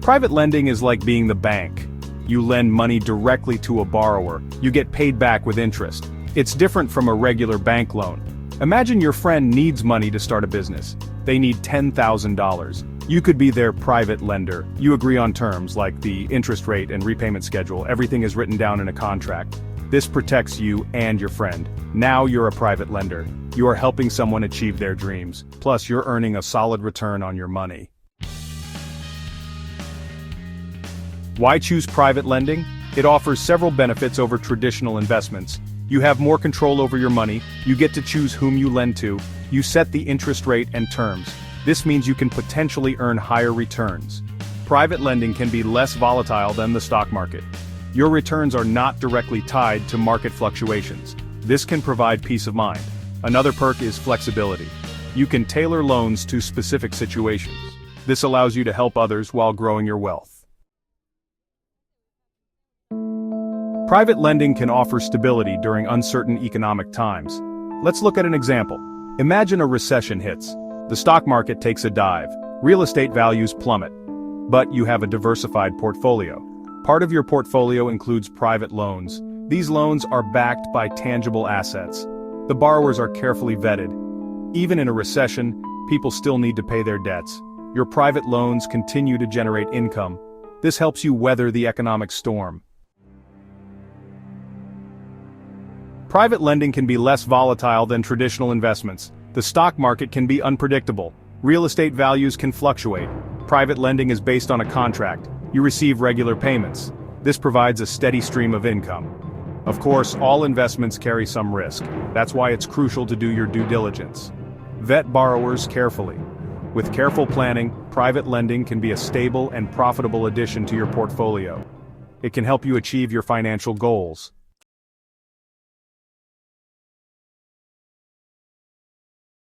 Private lending is like being the bank. You lend money directly to a borrower, you get paid back with interest. It's different from a regular bank loan. Imagine your friend needs money to start a business. They need $10,000. You could be their private lender. You agree on terms like the interest rate and repayment schedule. Everything is written down in a contract. This protects you and your friend. Now you're a private lender. You are helping someone achieve their dreams. Plus, you're earning a solid return on your money. Why choose private lending? It offers several benefits over traditional investments. You have more control over your money, you get to choose whom you lend to, you set the interest rate and terms. This means you can potentially earn higher returns. Private lending can be less volatile than the stock market. Your returns are not directly tied to market fluctuations. This can provide peace of mind. Another perk is flexibility. You can tailor loans to specific situations. This allows you to help others while growing your wealth. Private lending can offer stability during uncertain economic times. Let's look at an example. Imagine a recession hits. The stock market takes a dive. Real estate values plummet. But you have a diversified portfolio. Part of your portfolio includes private loans. These loans are backed by tangible assets. The borrowers are carefully vetted. Even in a recession, people still need to pay their debts. Your private loans continue to generate income. This helps you weather the economic storm. Private lending can be less volatile than traditional investments. The stock market can be unpredictable. Real estate values can fluctuate. Private lending is based on a contract. You receive regular payments. This provides a steady stream of income. Of course, all investments carry some risk. That's why it's crucial to do your due diligence. Vet borrowers carefully. With careful planning, private lending can be a stable and profitable addition to your portfolio. It can help you achieve your financial goals.